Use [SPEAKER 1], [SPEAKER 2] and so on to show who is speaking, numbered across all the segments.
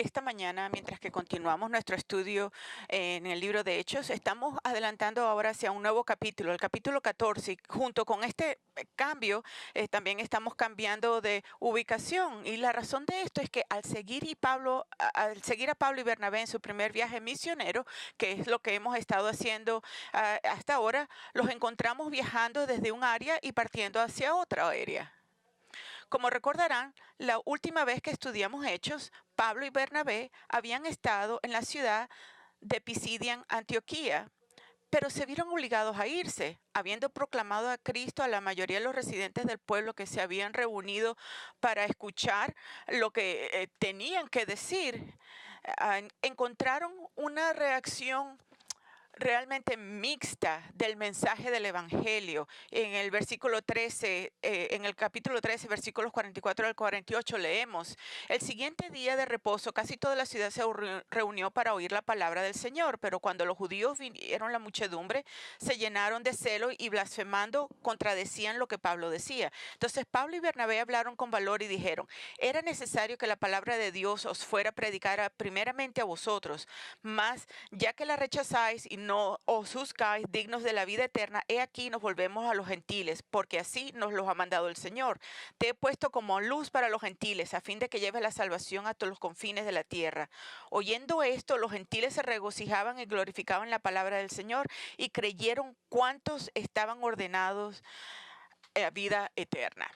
[SPEAKER 1] Esta mañana, mientras que continuamos nuestro estudio en el libro de Hechos, estamos adelantando ahora hacia un nuevo capítulo, el capítulo 14. Y junto con este cambio, también estamos cambiando de ubicación. Y la razón de esto es que al seguir a Pablo y Bernabé en su primer viaje misionero, que es lo que hemos estado haciendo hasta ahora, los encontramos viajando desde un área y partiendo hacia otra área. Como recordarán, la última vez que estudiamos Hechos, Pablo y Bernabé habían estado en la ciudad de Pisidian, Antioquía, pero se vieron obligados a irse, habiendo proclamado a Cristo a la mayoría de los residentes del pueblo que se habían reunido para escuchar lo que tenían que decir. Encontraron una reacción realmente mixta del mensaje del Evangelio. En el versículo 13, en el capítulo 13, versículos 44 al 48, leemos: el siguiente día de reposo, casi toda la ciudad se reunió para oír la palabra del Señor, pero cuando los judíos vieron la muchedumbre, se llenaron de celo y blasfemando contradecían lo que Pablo decía. Entonces Pablo y Bernabé hablaron con valor y dijeron: era necesario que la palabra de Dios os fuera predicada primeramente a vosotros, mas ya que la rechazáis y no os juzgáis dignos de la vida eterna, he aquí nos volvemos a los gentiles, porque así nos los ha mandado el Señor. Te he puesto como luz para los gentiles, a fin de que lleves la salvación a todos los confines de la tierra. Oyendo esto, los gentiles se regocijaban y glorificaban la palabra del Señor, y creyeron cuantos estaban ordenados a vida eterna.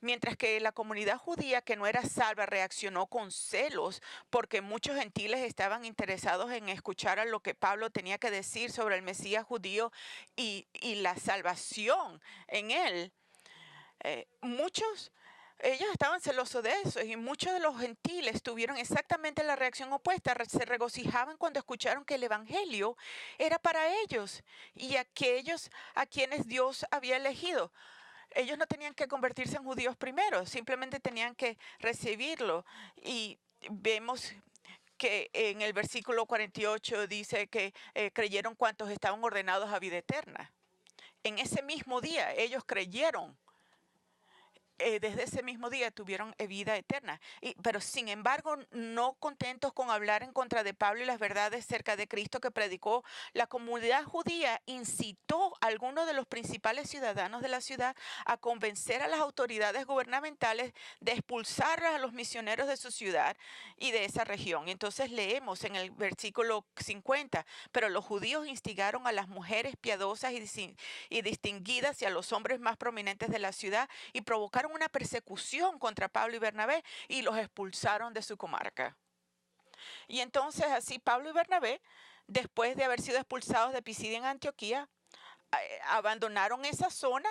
[SPEAKER 1] Mientras que la comunidad judía que no era salva reaccionó con celos porque muchos gentiles estaban interesados en escuchar a lo que Pablo tenía que decir sobre el Mesías judío y la salvación en él. Ellos estaban celosos de eso y muchos de los gentiles tuvieron exactamente la reacción opuesta. Se regocijaban cuando escucharon que el Evangelio era para ellos y aquellos a quienes Dios había elegido. Ellos no tenían que convertirse en judíos primero, simplemente tenían que recibirlo. Y vemos que en el versículo 48 dice que creyeron cuantos estaban ordenados a vida eterna. En ese mismo día ellos creyeron, desde ese mismo día tuvieron vida eterna. Pero sin embargo, no contentos con hablar en contra de Pablo y las verdades cerca de Cristo que predicó, la comunidad judía incitó a algunos de los principales ciudadanos de la ciudad a convencer a las autoridades gubernamentales de expulsar a los misioneros de su ciudad y de esa región. Entonces leemos en el versículo 50, pero los judíos instigaron a las mujeres piadosas y distinguidas y a los hombres más prominentes de la ciudad y provocaron una persecución contra Pablo y Bernabé y los expulsaron de su comarca. Y entonces así Pablo y Bernabé, después de haber sido expulsados de Pisidia en Antioquía, abandonaron esa zona,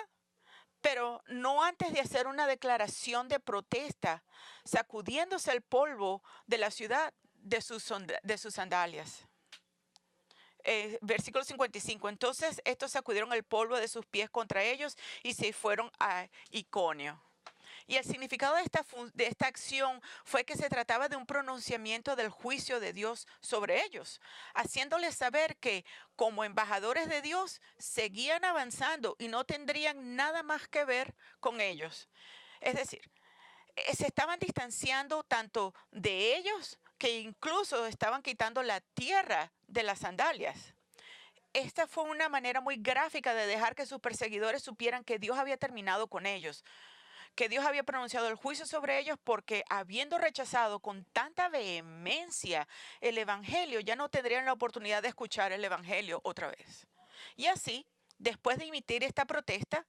[SPEAKER 1] pero no antes de hacer una declaración de protesta, sacudiéndose el polvo de la ciudad de sus sandalias. Versículo 55. Entonces estos sacudieron el polvo de sus pies contra ellos y se fueron a Iconio. Y el significado de esta acción fue que se trataba de un pronunciamiento del juicio de Dios sobre ellos, haciéndoles saber que como embajadores de Dios seguían avanzando y no tendrían nada más que ver con ellos. Es decir, se estaban distanciando tanto de ellos que incluso estaban quitando la tierra de las sandalias. Esta fue una manera muy gráfica de dejar que sus perseguidores supieran que Dios había terminado con ellos, que Dios había pronunciado el juicio sobre ellos porque habiendo rechazado con tanta vehemencia el Evangelio, ya no tendrían la oportunidad de escuchar el Evangelio otra vez. Y así, después de emitir esta protesta,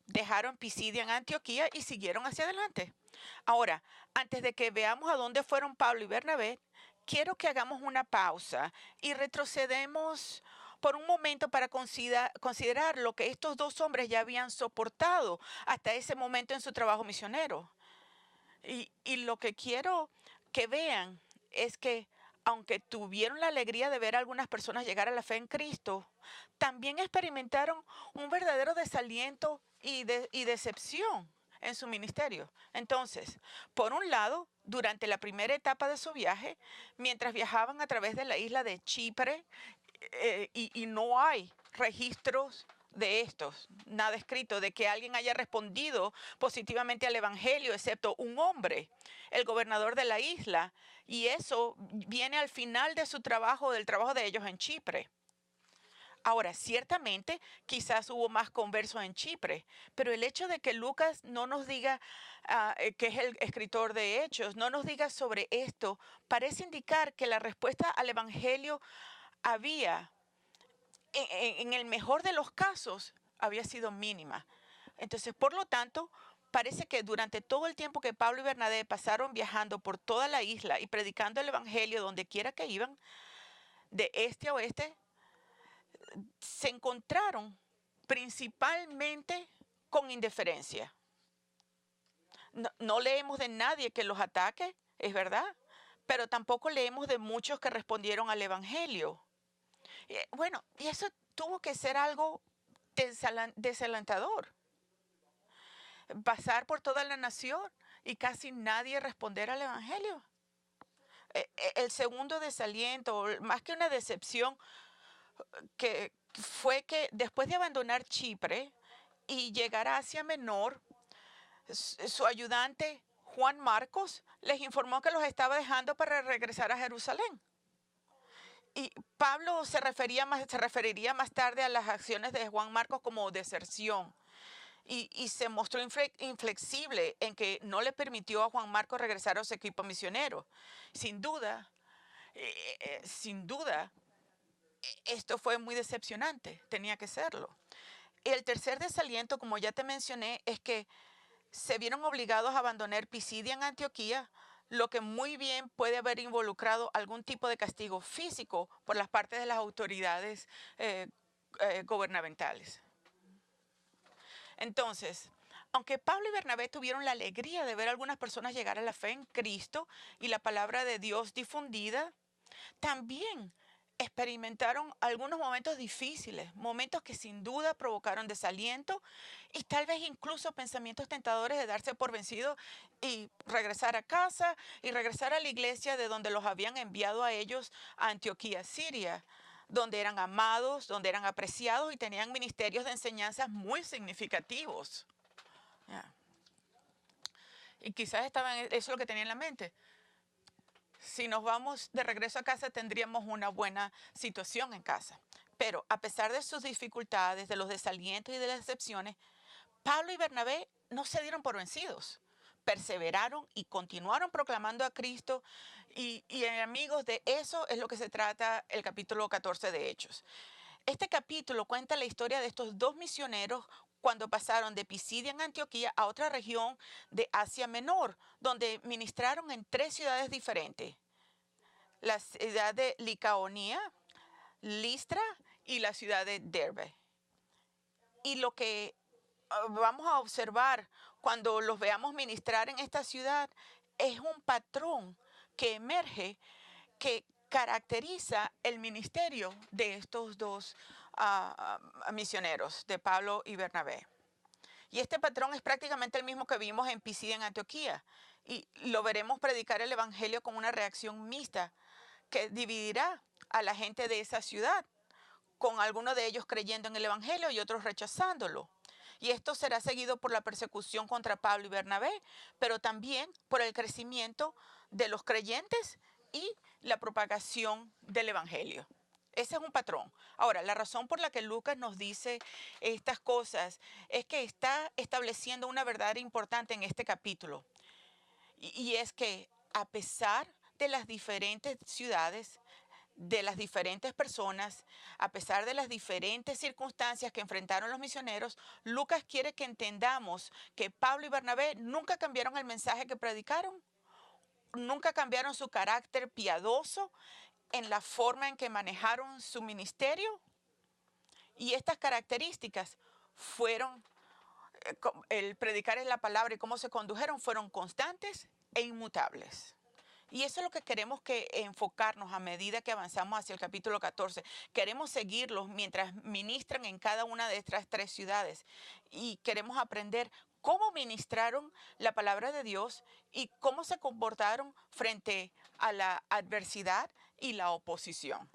[SPEAKER 1] dejaron Pisidia en Antioquía y siguieron hacia adelante. Ahora, antes de que veamos a dónde fueron Pablo y Bernabé, quiero que hagamos una pausa y retrocedemos por un momento para considerar lo que estos dos hombres ya habían soportado hasta ese momento en su trabajo misionero. Y lo que quiero que vean es que aunque tuvieron la alegría de ver a algunas personas llegar a la fe en Cristo, también experimentaron un verdadero desaliento y decepción en su ministerio. Entonces, por un lado, durante la primera etapa de su viaje, mientras viajaban a través de la isla de Chipre, y no hay registros de estos, nada escrito de que alguien haya respondido positivamente al Evangelio, excepto un hombre, el gobernador de la isla, y eso viene al final de su trabajo, del trabajo de ellos en Chipre. Ahora, ciertamente, quizás hubo más conversos en Chipre, pero el hecho de que Lucas no nos diga, que es el escritor de Hechos, no nos diga sobre esto, parece indicar que la respuesta al Evangelio había, en el mejor de los casos, había sido mínima. Entonces, por lo tanto, parece que durante todo el tiempo que Pablo y Bernabé pasaron viajando por toda la isla y predicando el Evangelio donde quiera que iban, de este a oeste, se encontraron principalmente con indiferencia. No leemos de nadie que los ataque, es verdad, pero tampoco leemos de muchos que respondieron al Evangelio. Bueno, y eso tuvo que ser algo desalentador. Pasar por toda la nación y casi nadie responder al Evangelio. El segundo desaliento, más que una decepción, que fue que después de abandonar Chipre y llegar a Asia Menor, su ayudante Juan Marcos les informó que los estaba dejando para regresar a Jerusalén. Y Pablo se referiría más tarde a las acciones de Juan Marcos como deserción. Y se mostró inflexible en que no le permitió a Juan Marcos regresar a su equipo misionero. Sin duda, sin duda, esto fue muy decepcionante, tenía que serlo. El tercer desaliento, como ya te mencioné, es que se vieron obligados a abandonar Pisidia en Antioquía, lo que muy bien puede haber involucrado algún tipo de castigo físico por las partes de las autoridades gubernamentales. Entonces, aunque Pablo y Bernabé tuvieron la alegría de ver a algunas personas llegar a la fe en Cristo y la palabra de Dios difundida, también experimentaron algunos momentos difíciles, momentos que sin duda provocaron desaliento y tal vez incluso pensamientos tentadores de darse por vencido y regresar a casa y regresar a la iglesia de donde los habían enviado a ellos a Antioquía, Siria, donde eran amados, donde eran apreciados y tenían ministerios de enseñanzas muy significativos. Yeah. Y quizás eso es lo que tenía en la mente. Si nos vamos de regreso a casa, tendríamos una buena situación en casa. Pero a pesar de sus dificultades, de los desalientos y de las decepciones, Pablo y Bernabé no se dieron por vencidos. Perseveraron y continuaron proclamando a Cristo. Y amigos, de eso es lo que se trata el capítulo 14 de Hechos. Este capítulo cuenta la historia de estos dos misioneros cuando pasaron de Pisidia en Antioquía a otra región de Asia Menor, donde ministraron en 3 ciudades diferentes: la ciudad de Licaonía, Listra y la ciudad de Derbe. Y lo que vamos a observar cuando los veamos ministrar en esta ciudad es un patrón que emerge, que caracteriza el ministerio de estos dos misioneros, de Pablo y Bernabé. Y este patrón es prácticamente el mismo que vimos en Pisidia en Antioquía. Y lo veremos predicar el Evangelio con una reacción mixta que dividirá a la gente de esa ciudad, con algunos de ellos creyendo en el Evangelio y otros rechazándolo. Y esto será seguido por la persecución contra Pablo y Bernabé, pero también por el crecimiento de los creyentes y la propagación del Evangelio. Ese es un patrón. Ahora, la razón por la que Lucas nos dice estas cosas es que está estableciendo una verdad importante en este capítulo. Y es que a pesar de las diferentes ciudades, de las diferentes personas, a pesar de las diferentes circunstancias que enfrentaron los misioneros, Lucas quiere que entendamos que Pablo y Bernabé nunca cambiaron el mensaje que predicaron, nunca cambiaron su carácter piadoso en la forma en que manejaron su ministerio. Y estas características fueron, el predicar en la palabra y cómo se condujeron, fueron constantes e inmutables. Y eso es lo que queremos que enfocarnos a medida que avanzamos hacia el capítulo 14. Queremos seguirlos mientras ministran en cada una de estas 3 ciudades. Y queremos aprender cómo ministraron la palabra de Dios y cómo se comportaron frente a la adversidad y la oposición.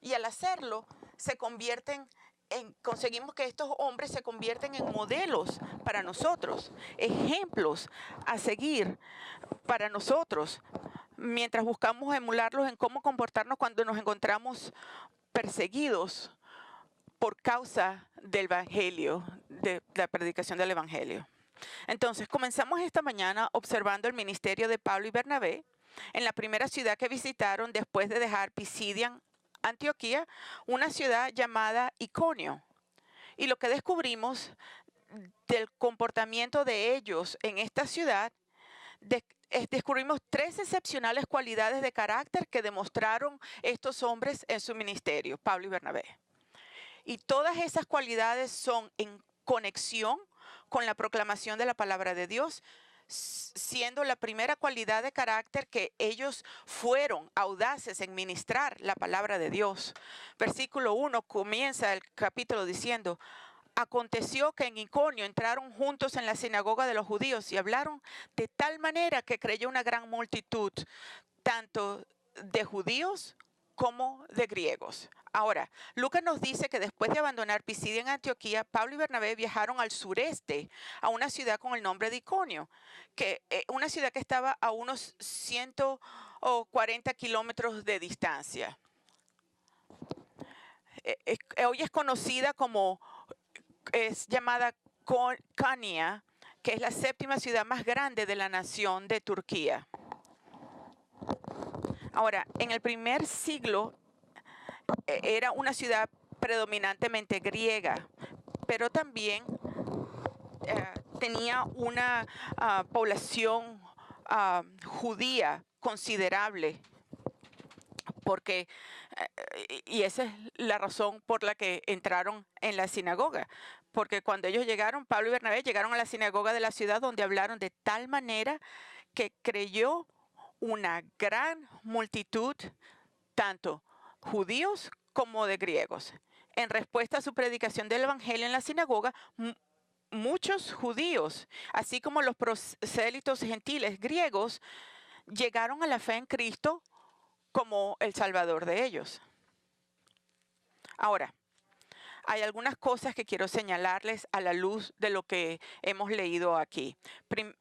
[SPEAKER 1] Y al hacerlo, se convierten conseguimos que estos hombres se convierten en modelos para nosotros, ejemplos a seguir para nosotros, mientras buscamos emularlos en cómo comportarnos cuando nos encontramos perseguidos por causa del Evangelio, de la predicación del Evangelio. Entonces, comenzamos esta mañana observando el ministerio de Pablo y Bernabé en la primera ciudad que visitaron después de dejar Pisidia, Antioquía, una ciudad llamada Iconio. Y lo que descubrimos del comportamiento de ellos en esta ciudad, descubrimos 3 excepcionales cualidades de carácter que demostraron estos hombres en su ministerio, Pablo y Bernabé. Y todas esas cualidades son en conexión con la proclamación de la palabra de Dios, siendo la primera cualidad de carácter que ellos fueron audaces en ministrar la palabra de Dios. Versículo 1 comienza el capítulo diciendo: aconteció que en Iconio entraron juntos en la sinagoga de los judíos y hablaron de tal manera que creyó una gran multitud, tanto de judíos como de griegos. Ahora, Lucas nos dice que después de abandonar Pisidia en Antioquía, Pablo y Bernabé viajaron al sureste, a una ciudad con el nombre de Iconio, que una ciudad que estaba a unos 140 kilómetros de distancia. Hoy es conocida como, es llamada Konya, que es la 7ª ciudad más grande de la nación de Turquía. Ahora, en el primer siglo era una ciudad predominantemente griega, pero también tenía una población judía considerable, porque, y esa es la razón por la que entraron en la sinagoga, porque cuando ellos llegaron, Pablo y Bernabé llegaron a la sinagoga de la ciudad, donde hablaron de tal manera que creyó una gran multitud, tanto judíos como de griegos. En respuesta a su predicación del Evangelio en la sinagoga, muchos judíos, así como los prosélitos gentiles griegos, llegaron a la fe en Cristo como el Salvador de ellos. Ahora, hay algunas cosas que quiero señalarles a la luz de lo que hemos leído aquí.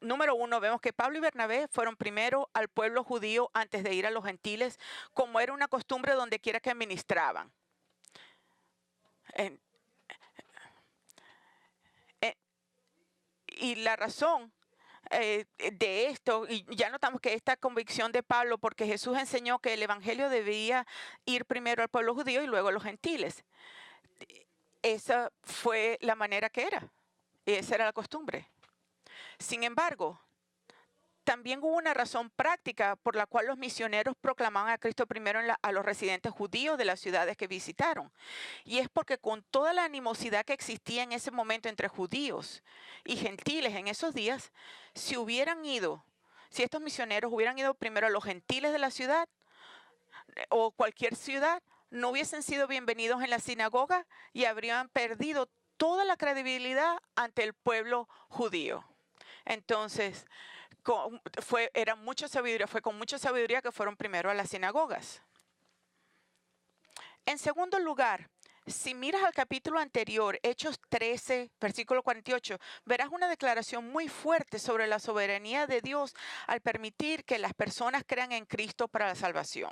[SPEAKER 1] Número 1, vemos que Pablo y Bernabé fueron primero al pueblo judío antes de ir a los gentiles, como era una costumbre donde quiera que ministraban. Y la razón de esto, y ya notamos que esta convicción de Pablo, porque Jesús enseñó que el evangelio debía ir primero al pueblo judío y luego a los gentiles. Esa fue la manera que era, y esa era la costumbre. Sin embargo, también hubo una razón práctica por la cual los misioneros proclamaban a Cristo primero a los residentes judíos de las ciudades que visitaron. Y es porque con toda la animosidad que existía en ese momento entre judíos y gentiles en esos días, si estos misioneros hubieran ido primero a los gentiles de la ciudad o cualquier ciudad, no hubiesen sido bienvenidos en la sinagoga y habrían perdido toda la credibilidad ante el pueblo judío. Entonces, era mucha sabiduría, fue con mucha sabiduría que fueron primero a las sinagogas. En segundo lugar, si miras al capítulo anterior, Hechos 13, versículo 48, verás una declaración muy fuerte sobre la soberanía de Dios al permitir que las personas crean en Cristo para la salvación.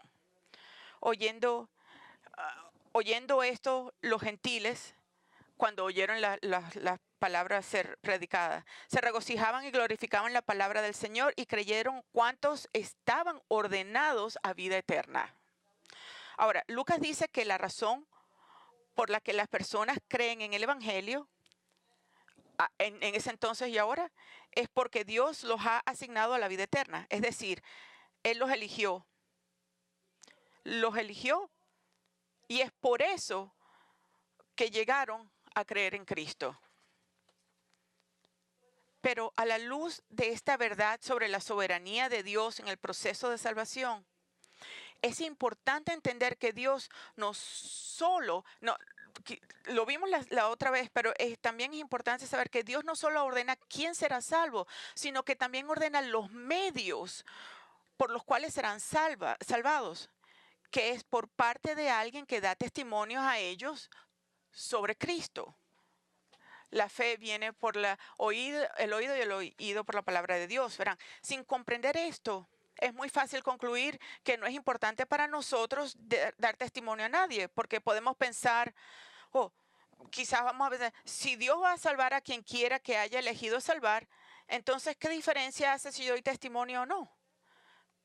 [SPEAKER 1] Oyendo esto, los gentiles, cuando oyeron las palabras ser predicadas, se regocijaban y glorificaban la palabra del Señor y creyeron cuantos estaban ordenados a vida eterna. Ahora, Lucas dice que la razón por la que las personas creen en el Evangelio, en ese entonces y ahora, es porque Dios los ha asignado a la vida eterna. Es decir, Él los eligió y es por eso que llegaron a creer en Cristo. Pero a la luz de esta verdad sobre la soberanía de Dios en el proceso de salvación, es importante entender que Dios no solo, lo vimos la otra vez, pero también es importante saber que Dios no solo ordena quién será salvo, sino que también ordena los medios por los cuales serán salvados, que es por parte de alguien que da testimonios a ellos sobre Cristo. La fe viene por el oído y el oído por la palabra de Dios. Verán, sin comprender esto, es muy fácil concluir que no es importante para nosotros dar testimonio a nadie, porque podemos pensar, oh, quizás vamos a pensar, si Dios va a salvar a quien quiera que haya elegido salvar, entonces, ¿qué diferencia hace si doy testimonio o no?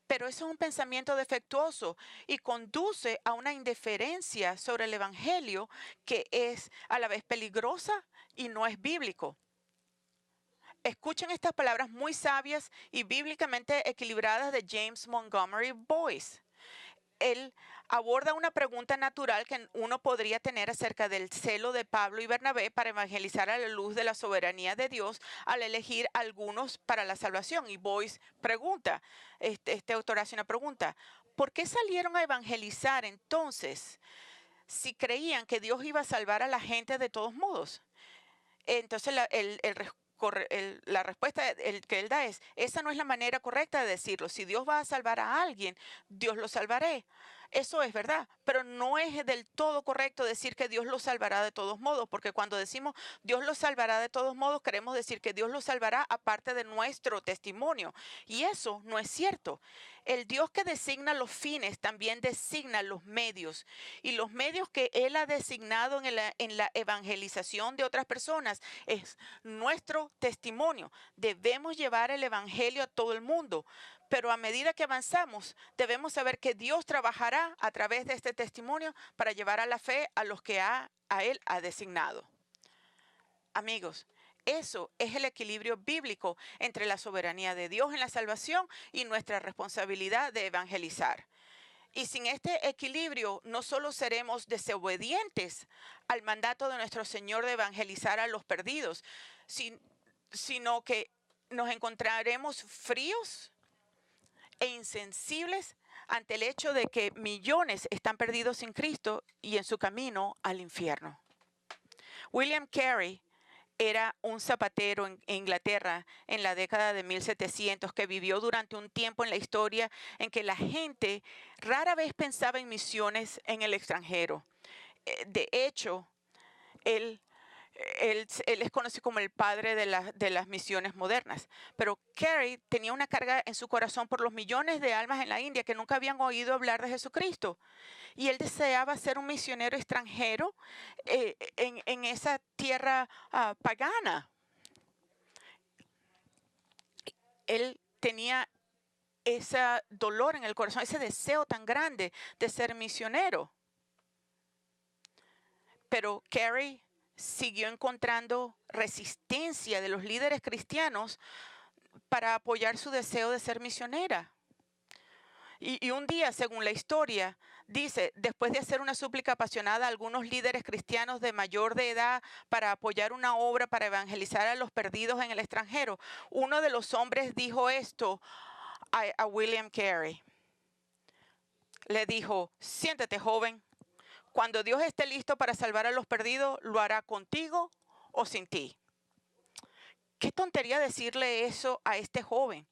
[SPEAKER 1] Pero eso es un pensamiento defectuoso y conduce a una indiferencia sobre el Evangelio que es a la vez peligrosa y no es bíblico. Escuchen estas palabras muy sabias y bíblicamente equilibradas de James Montgomery Boyce. Él aborda una pregunta natural que uno podría tener acerca del celo de Pablo y Bernabé para evangelizar a la luz de la soberanía de Dios al elegir algunos para la salvación. Y Boyce pregunta, este autor hace una pregunta, ¿por qué salieron a evangelizar entonces si creían que Dios iba a salvar a la gente de todos modos? Entonces la respuesta que él da es, esa no es la manera correcta de decirlo. Si Dios va a salvar a alguien, Dios lo salvaré. Eso es verdad, pero no es del todo correcto decir que Dios lo salvará de todos modos, porque cuando decimos Dios lo salvará de todos modos, queremos decir que Dios lo salvará aparte de nuestro testimonio. Y eso no es cierto. El Dios que designa los fines también designa los medios. Y los medios que Él ha designado en la evangelización de otras personas es nuestro testimonio. Debemos llevar el evangelio a todo el mundo. Pero a medida que avanzamos, debemos saber que Dios trabajará a través de este testimonio para llevar a la fe a los que a Él ha designado. Amigos, eso es el equilibrio bíblico entre la soberanía de Dios en la salvación y nuestra responsabilidad de evangelizar. Y sin este equilibrio, no solo seremos desobedientes al mandato de nuestro Señor de evangelizar a los perdidos, sino que nos encontraremos fríos e insensibles ante el hecho de que millones están perdidos sin Cristo y en su camino al infierno. William Carey era un zapatero en Inglaterra en la década de 1700 que vivió durante un tiempo en la historia en que la gente rara vez pensaba en misiones en el extranjero. De hecho, él es conocido como el padre de las misiones modernas. Pero Carey tenía una carga en su corazón por los millones de almas en la India que nunca habían oído hablar de Jesucristo. Y él deseaba ser un misionero extranjero en esa tierra pagana. Él tenía ese dolor en el corazón, ese deseo tan grande de ser misionero. Pero Carey siguió encontrando resistencia de los líderes cristianos para apoyar su deseo de ser misionera. Y un día, según la historia, dice, después de hacer una súplica apasionada a algunos líderes cristianos de mayor de edad para apoyar una obra para evangelizar a los perdidos en el extranjero, uno de los hombres dijo esto a William Carey. Le dijo, siéntate, joven. Cuando Dios esté listo para salvar a los perdidos, lo hará contigo o sin ti. Qué tontería decirle eso a este joven.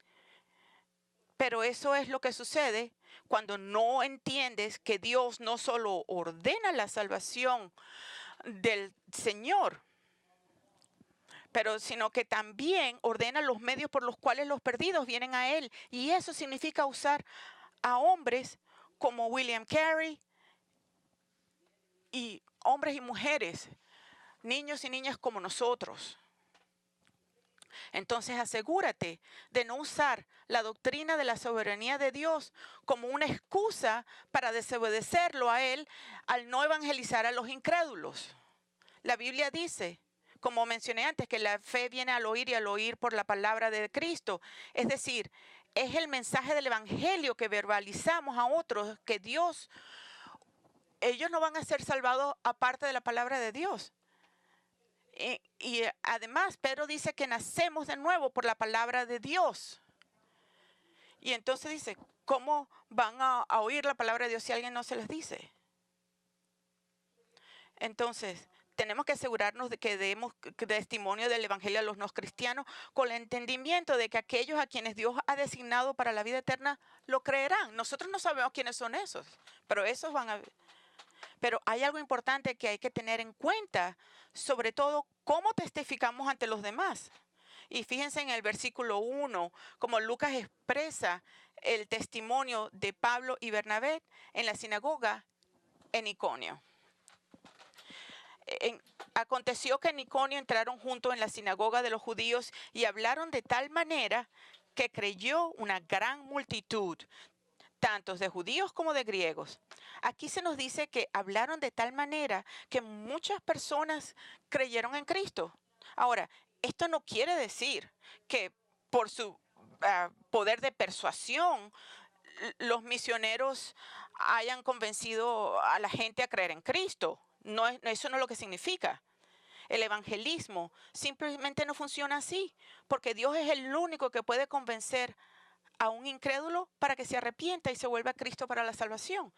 [SPEAKER 1] Pero eso es lo que sucede cuando no entiendes que Dios no solo ordena la salvación del Señor, sino que también ordena los medios por los cuales los perdidos vienen a Él. Y eso significa usar a hombres como William Carey, y hombres y mujeres, niños y niñas como nosotros. Entonces asegúrate de no usar la doctrina de la soberanía de Dios como una excusa para desobedecerlo a Él al no evangelizar a los incrédulos. La Biblia dice, como mencioné antes, que la fe viene al oír y al oír por la palabra de Cristo. Es decir, es el mensaje del evangelio que verbalizamos a otros, que ellos no van a ser salvados aparte de la palabra de Dios. Y además, Pedro dice que nacemos de nuevo por la palabra de Dios. Y entonces dice, ¿cómo van a oír la palabra de Dios si alguien no se les dice? Entonces, tenemos que asegurarnos de que demos testimonio del evangelio a los no cristianos con el entendimiento de que aquellos a quienes Dios ha designado para la vida eterna lo creerán. Nosotros no sabemos quiénes son esos, pero esos van a... Pero hay algo importante que hay que tener en cuenta, sobre todo cómo testificamos ante los demás. Y fíjense en el versículo 1, como Lucas expresa el testimonio de Pablo y Bernabé en la sinagoga en Iconio. Aconteció que en Iconio entraron juntos en la sinagoga de los judíos y hablaron de tal manera que creyó una gran multitud, tanto de judíos como de griegos. Aquí se nos dice que hablaron de tal manera que muchas personas creyeron en Cristo. Ahora, esto no quiere decir que por su poder de persuasión los misioneros hayan convencido a la gente a creer en Cristo. No, eso no es lo que significa. El evangelismo simplemente no funciona así, porque Dios es el único que puede convencer a un incrédulo para que se arrepienta y se vuelva a Cristo para la salvación.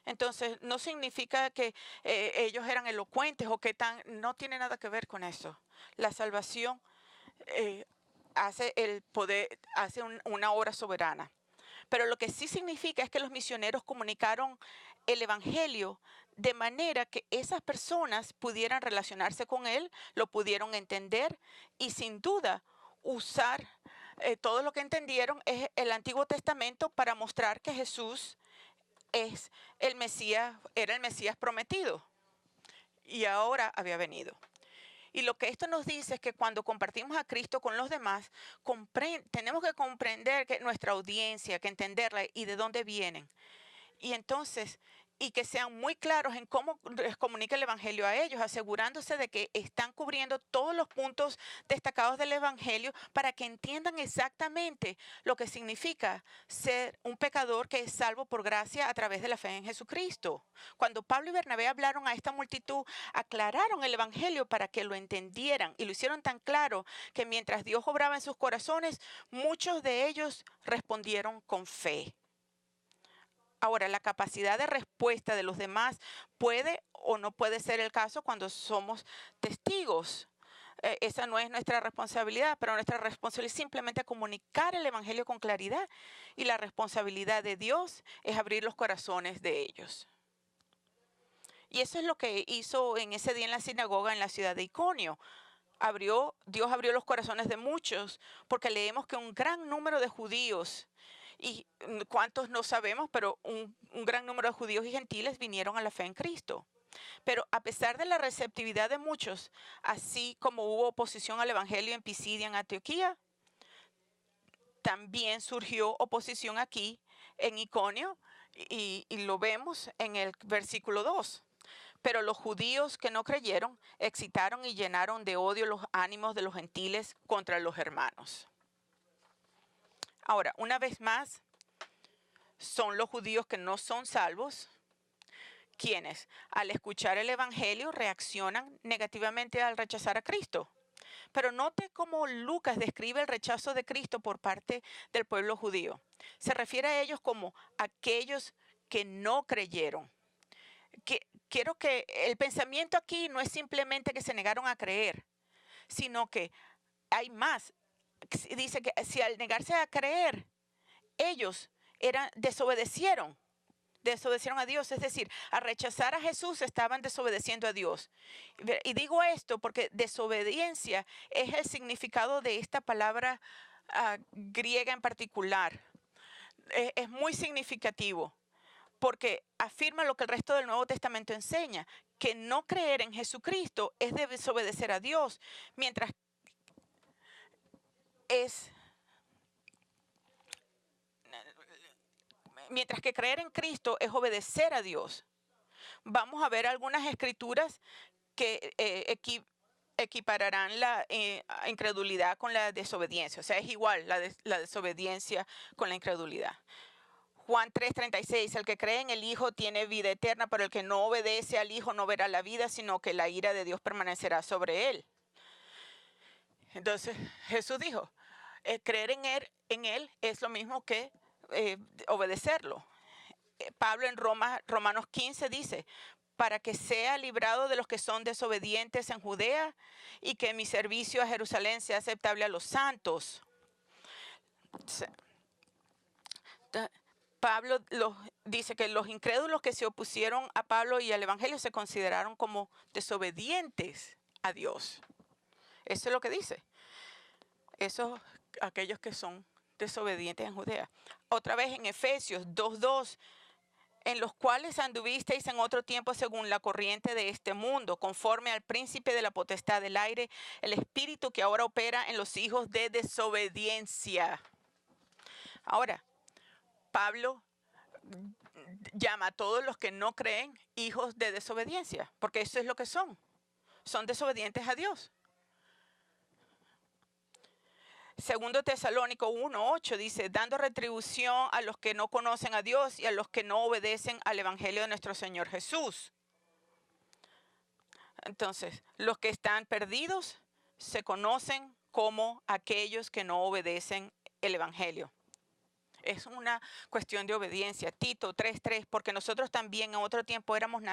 [SPEAKER 1] Entonces, no significa que ellos eran elocuentes o que no tiene nada que ver con eso. La salvación hace el poder, hace una obra soberana. Pero lo que sí significa es que los misioneros comunicaron el evangelio de manera que esas personas pudieran relacionarse con él, lo pudieron entender y sin duda usar todo lo que entendieron es el Antiguo Testamento para mostrar que Jesús es el Mesías, era el Mesías prometido y ahora había venido. Y lo que esto nos dice es que cuando compartimos a Cristo con los demás, tenemos que comprender que nuestra audiencia, que entenderla y de dónde vienen. Y entonces, y que sean muy claros en cómo les comunica el Evangelio a ellos, asegurándose de que están cubriendo todos los puntos destacados del Evangelio para que entiendan exactamente lo que significa ser un pecador que es salvo por gracia a través de la fe en Jesucristo. Cuando Pablo y Bernabé hablaron a esta multitud, aclararon el Evangelio para que lo entendieran y lo hicieron tan claro que mientras Dios obraba en sus corazones, muchos de ellos respondieron con fe. Ahora, la capacidad de respuesta de los demás puede o no puede ser el caso cuando somos testigos. Esa no es nuestra responsabilidad, pero nuestra responsabilidad es simplemente comunicar el Evangelio con claridad. Y la responsabilidad de Dios es abrir los corazones de ellos. Y eso es lo que hizo en ese día en la sinagoga en la ciudad de Iconio. Dios abrió los corazones de muchos, porque leemos que un gran número de judíos, y cuántos no sabemos, pero un gran número de judíos y gentiles vinieron a la fe en Cristo. Pero a pesar de la receptividad de muchos, así como hubo oposición al evangelio en Pisidia, en Antioquía, también surgió oposición aquí en Iconio, y lo vemos en el versículo 2. Pero los judíos que no creyeron excitaron y llenaron de odio los ánimos de los gentiles contra los hermanos. Ahora, una vez más, son los judíos que no son salvos quienes, al escuchar el evangelio, reaccionan negativamente al rechazar a Cristo. Pero note cómo Lucas describe el rechazo de Cristo por parte del pueblo judío. Se refiere a ellos como aquellos que no creyeron. Quiero que el pensamiento aquí no es simplemente que se negaron a creer, sino que hay más. Dice que si al negarse a creer, ellos desobedecieron a Dios, es decir, al rechazar a Jesús estaban desobedeciendo a Dios. Y digo esto porque desobediencia es el significado de esta palabra griega en particular. Es muy significativo porque afirma lo que el resto del Nuevo Testamento enseña, que no creer en Jesucristo es desobedecer a Dios, mientras que creer en Cristo es obedecer a Dios. Vamos a ver algunas escrituras que equipararán la incredulidad con la desobediencia. O sea, es igual la desobediencia con la incredulidad. Juan 3:36, el que cree en el Hijo tiene vida eterna, pero el que no obedece al Hijo no verá la vida, sino que la ira de Dios permanecerá sobre él. Entonces, Jesús dijo, creer en él es lo mismo que obedecerlo. Pablo en Romanos 15 dice, para que sea librado de los que son desobedientes en Judea y que mi servicio a Jerusalén sea aceptable a los santos. Pablo dice que los incrédulos que se opusieron a Pablo y al Evangelio se consideraron como desobedientes a Dios. Eso es lo que dice. Esos, aquellos que son desobedientes en Judea. Otra vez en Efesios 2:2, en los cuales anduvisteis en otro tiempo según la corriente de este mundo, conforme al príncipe de la potestad del aire, el espíritu que ahora opera en los hijos de desobediencia. Ahora, Pablo llama a todos los que no creen hijos de desobediencia, porque eso es lo que son. Son desobedientes a Dios. Segundo Tesalónico 1:8 dice, dando retribución a los que no conocen a Dios y a los que no obedecen al Evangelio de nuestro Señor Jesús. Entonces, los que están perdidos se conocen como aquellos que no obedecen el Evangelio. Es una cuestión de obediencia. Tito 3:3, porque nosotros también en otro tiempo éramos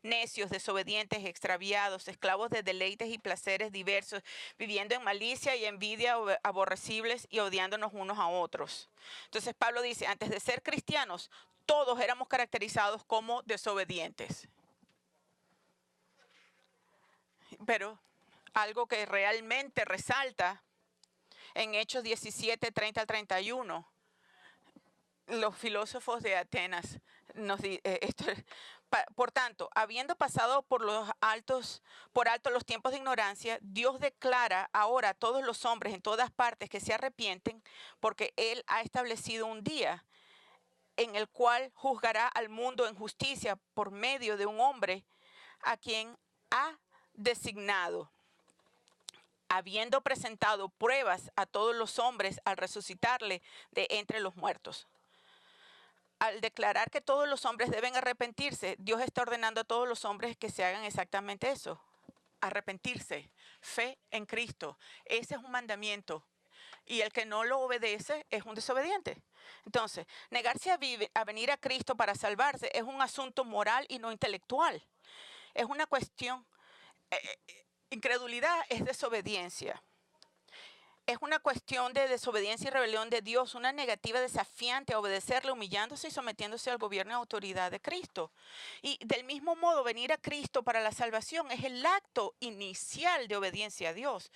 [SPEAKER 1] necios, desobedientes, extraviados, esclavos de deleites y placeres diversos, viviendo en malicia y envidia, aborrecibles y odiándonos unos a otros. Entonces Pablo dice, antes de ser cristianos, todos éramos caracterizados como desobedientes. Pero algo que realmente resalta en Hechos 17:30-31, los filósofos de Atenas nos por tanto, habiendo pasado por alto los tiempos de ignorancia, Dios declara ahora a todos los hombres en todas partes que se arrepienten, porque Él ha establecido un día en el cual juzgará al mundo en justicia por medio de un hombre a quien ha designado, habiendo presentado pruebas a todos los hombres al resucitarle de entre los muertos. Al declarar que todos los hombres deben arrepentirse, Dios está ordenando a todos los hombres que se hagan exactamente eso, arrepentirse, fe en Cristo. Ese es un mandamiento. Y el que no lo obedece es un desobediente. Entonces, negarse a venir a Cristo para salvarse es un asunto moral y no intelectual. Es una cuestión, incredulidad es desobediencia. Es una cuestión de desobediencia y rebelión de Dios, una negativa desafiante a obedecerle, humillándose y sometiéndose al gobierno y autoridad de Cristo. Y del mismo modo, venir a Cristo para la salvación es el acto inicial de obediencia a Dios.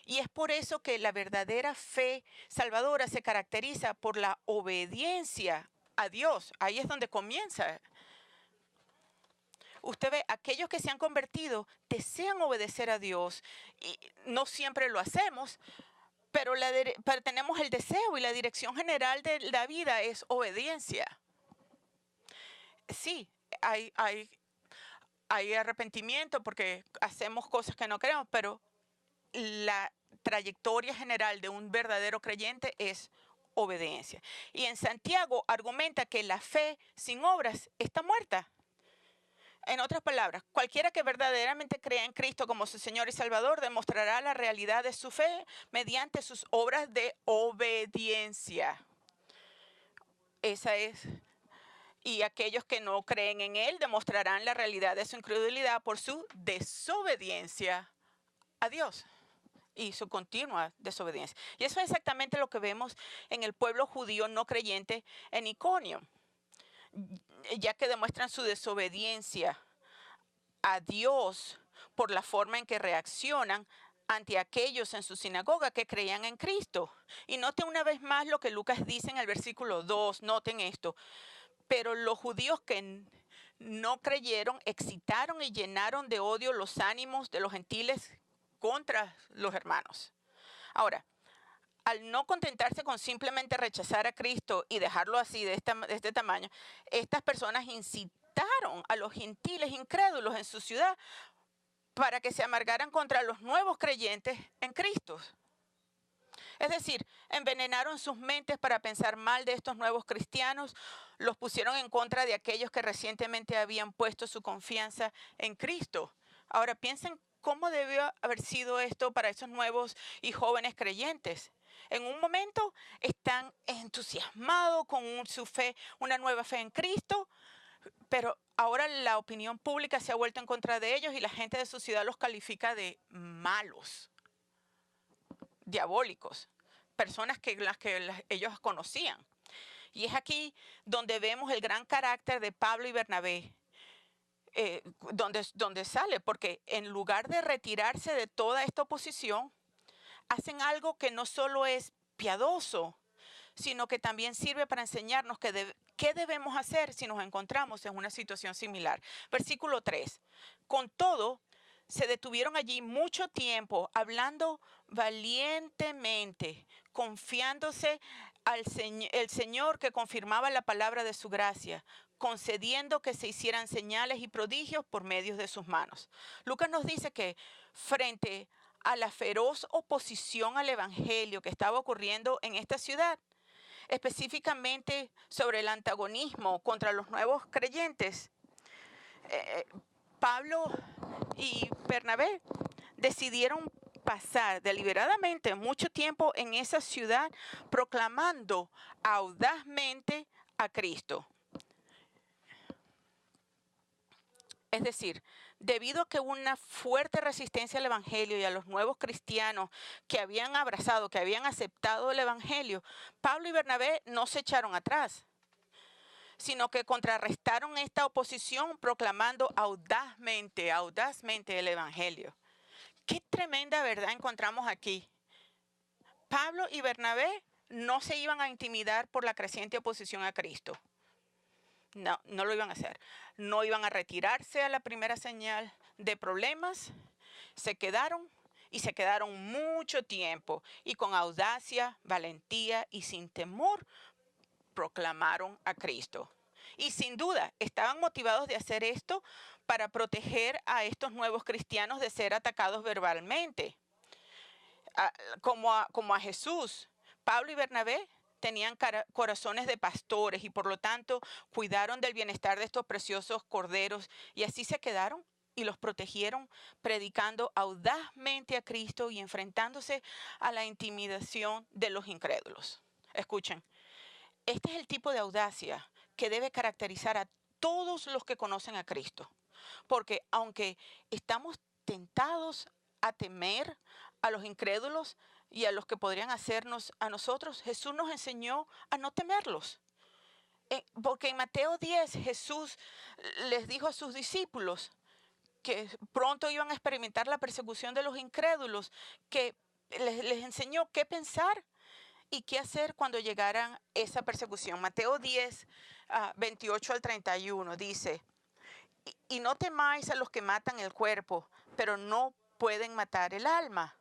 [SPEAKER 1] Y es por eso que la verdadera fe salvadora se caracteriza por la obediencia a Dios. Ahí es donde comienza. Usted ve, aquellos que se han convertido desean obedecer a Dios y no siempre lo hacemos, pero tenemos el deseo y la dirección general de la vida es obediencia. Sí, hay arrepentimiento porque hacemos cosas que no queremos, pero la trayectoria general de un verdadero creyente es obediencia. Y en Santiago argumenta que la fe sin obras está muerta. En otras palabras, cualquiera que verdaderamente crea en Cristo como su Señor y Salvador demostrará la realidad de su fe mediante sus obras de obediencia. Esa es. Y aquellos que no creen en Él demostrarán la realidad de su incredulidad por su desobediencia a Dios y su continua desobediencia. Y eso es exactamente lo que vemos en el pueblo judío no creyente en Iconio, ya que demuestran su desobediencia a Dios por la forma en que reaccionan ante aquellos en su sinagoga que creían en Cristo. Y noten una vez más lo que Lucas dice en el versículo 2, noten esto. Pero los judíos que no creyeron excitaron y llenaron de odio los ánimos de los gentiles contra los hermanos. Ahora, al no contentarse con simplemente rechazar a Cristo y dejarlo así, de este tamaño, estas personas incitaron a los gentiles incrédulos en su ciudad para que se amargaran contra los nuevos creyentes en Cristo. Es decir, envenenaron sus mentes para pensar mal de estos nuevos cristianos, los pusieron en contra de aquellos que recientemente habían puesto su confianza en Cristo. Ahora piensen cómo debió haber sido esto para esos nuevos y jóvenes creyentes. En un momento están entusiasmados con su fe, una nueva fe en Cristo, pero ahora la opinión pública se ha vuelto en contra de ellos y la gente de su ciudad los califica de malos, diabólicos, personas que ellos conocían. Y es aquí donde vemos el gran carácter de Pablo y Bernabé, donde sale, porque en lugar de retirarse de toda esta oposición, hacen algo que no solo es piadoso, sino que también sirve para enseñarnos qué debemos hacer si nos encontramos en una situación similar. Versículo 3. Con todo, se detuvieron allí mucho tiempo, hablando valientemente, confiándose el Señor que confirmaba la palabra de su gracia, concediendo que se hicieran señales y prodigios por medio de sus manos. Lucas nos dice que frente a la feroz oposición al Evangelio que estaba ocurriendo en esta ciudad, específicamente sobre el antagonismo contra los nuevos creyentes, Pablo y Bernabé decidieron pasar deliberadamente mucho tiempo en esa ciudad proclamando audazmente a Cristo. Es decir, debido a que hubo una fuerte resistencia al Evangelio y a los nuevos cristianos que habían abrazado, que habían aceptado el Evangelio, Pablo y Bernabé no se echaron atrás, sino que contrarrestaron esta oposición proclamando audazmente el Evangelio. Qué tremenda verdad encontramos aquí. Pablo y Bernabé no se iban a intimidar por la creciente oposición a Cristo. No, no lo iban a hacer. No iban a retirarse a la primera señal de problemas. Se quedaron y se quedaron mucho tiempo y con audacia, valentía y sin temor proclamaron a Cristo. Y sin duda estaban motivados de hacer esto para proteger a estos nuevos cristianos de ser atacados verbalmente, como a Jesús. Pablo y Bernabé tenían corazones de pastores y por lo tanto cuidaron del bienestar de estos preciosos corderos y así se quedaron y los protegieron predicando audazmente a Cristo y enfrentándose a la intimidación de los incrédulos. Escuchen, este es el tipo de audacia que debe caracterizar a todos los que conocen a Cristo. Porque aunque estamos tentados a temer a los incrédulos y a los que podrían hacernos a nosotros, Jesús nos enseñó a no temerlos. Porque en Mateo 10 Jesús les dijo a sus discípulos que pronto iban a experimentar la persecución de los incrédulos, que les enseñó qué pensar y qué hacer cuando llegaran esa persecución. Mateo 10, 28 al 31 dice, y no temáis a los que matan el cuerpo, pero no pueden matar el alma.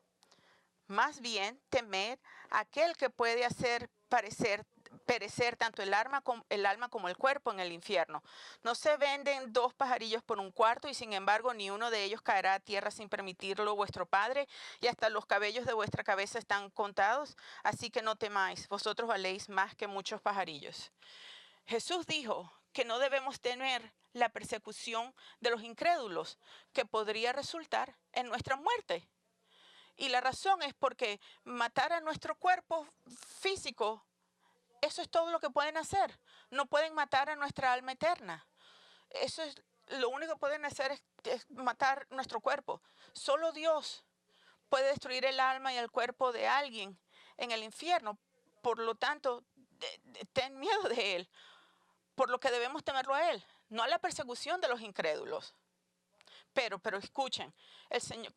[SPEAKER 1] Más bien temed a aquel que puede hacer perecer tanto el alma como el cuerpo en el infierno. No se venden dos pajarillos por un cuarto y sin embargo ni uno de ellos caerá a tierra sin permitirlo vuestro Padre, y hasta los cabellos de vuestra cabeza están contados, así que no temáis, vosotros valéis más que muchos pajarillos. Jesús dijo que no debemos temer la persecución de los incrédulos, que podría resultar en nuestra muerte. Y la razón es porque matar a nuestro cuerpo físico, eso es todo lo que pueden hacer. No pueden matar a nuestra alma eterna. Eso es lo único que pueden hacer es matar nuestro cuerpo. Solo Dios puede destruir el alma y el cuerpo de alguien en el infierno. Por lo tanto, ten miedo de Él. Por lo que debemos temerlo a Él, no a la persecución de los incrédulos. Pero escuchen, el Señor,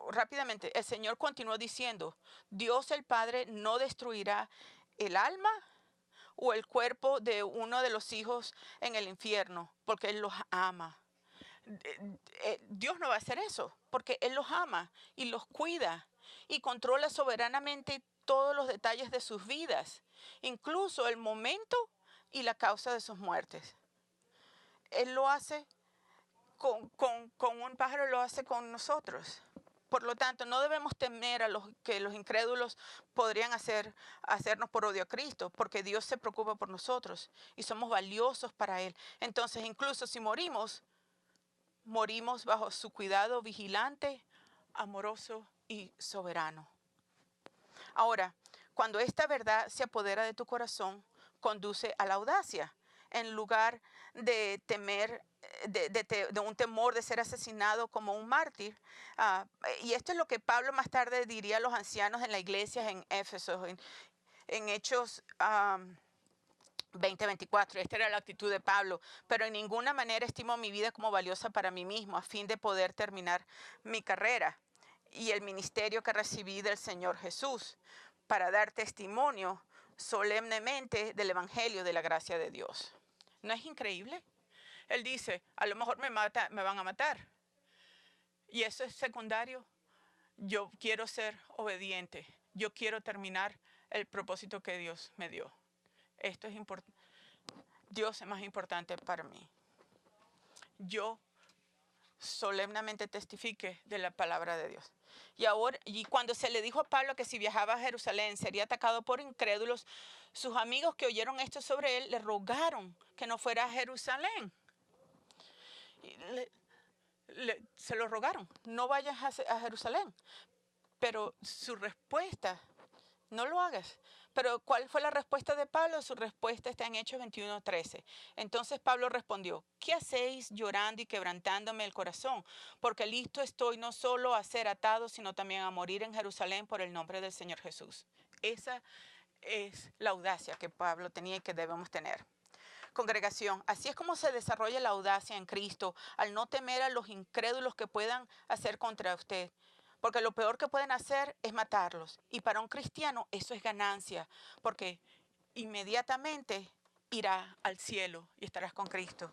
[SPEAKER 1] rápidamente, el Señor continuó diciendo, Dios el Padre no destruirá el alma o el cuerpo de uno de los hijos en el infierno, porque Él los ama. Dios no va a hacer eso, porque Él los ama y los cuida y controla soberanamente todos los detalles de sus vidas, incluso el momento y la causa de sus muertes. Él lo hace con un pájaro, lo hace con nosotros. Por lo tanto, no debemos temer a los que los incrédulos podrían hacernos por odio a Cristo, porque Dios se preocupa por nosotros y somos valiosos para Él. Entonces, incluso si morimos bajo su cuidado vigilante, amoroso y soberano. Ahora, cuando esta verdad se apodera de tu corazón, conduce a la audacia, en lugar de temer, de un temor de ser asesinado como un mártir. Y esto es lo que Pablo más tarde diría a los ancianos en la iglesia en Éfeso, en Hechos 20:24. Esta era la actitud de Pablo. Pero en ninguna manera estimo mi vida como valiosa para mí mismo, a fin de poder terminar mi carrera y el ministerio que recibí del Señor Jesús, para dar testimonio solemnemente del Evangelio de la gracia de Dios. ¿No es increíble? Él dice, a lo mejor me van a matar. Y eso es secundario. Yo quiero ser obediente. Yo quiero terminar el propósito que Dios me dio. Esto es importante. Dios es más importante para mí. Yo solemnemente testifique de la palabra de Dios. Y cuando se le dijo a Pablo que si viajaba a Jerusalén sería atacado por incrédulos, sus amigos que oyeron esto sobre él le rogaron que no fuera a Jerusalén. Se lo rogaron, no vayas a Jerusalén. Pero su respuesta, no lo hagas. Pero ¿cuál fue la respuesta de Pablo? Su respuesta está en Hechos 21:13. Entonces Pablo respondió, ¿qué hacéis llorando y quebrantándome el corazón? Porque listo estoy no solo a ser atado, sino también a morir en Jerusalén por el nombre del Señor Jesús. Esa es la audacia que Pablo tenía y que debemos tener. Congregación, así es como se desarrolla la audacia en Cristo, al no temer a los incrédulos que puedan hacer contra usted. Porque lo peor que pueden hacer es matarlos. Y para un cristiano eso es ganancia, porque inmediatamente irá al cielo y estarás con Cristo.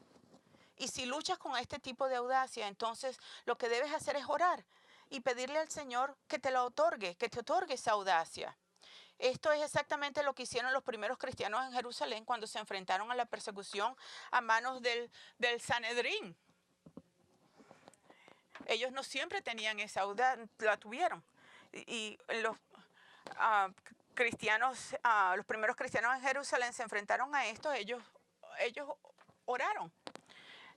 [SPEAKER 1] Y si luchas con este tipo de audacia, entonces lo que debes hacer es orar y pedirle al Señor que te la otorgue, que te otorgue esa audacia. Esto es exactamente lo que hicieron los primeros cristianos en Jerusalén cuando se enfrentaron a la persecución a manos del Sanedrín. Ellos no siempre tenían esa audacia, la tuvieron. Y los cristianos, los primeros cristianos en Jerusalén se enfrentaron a esto, ellos oraron.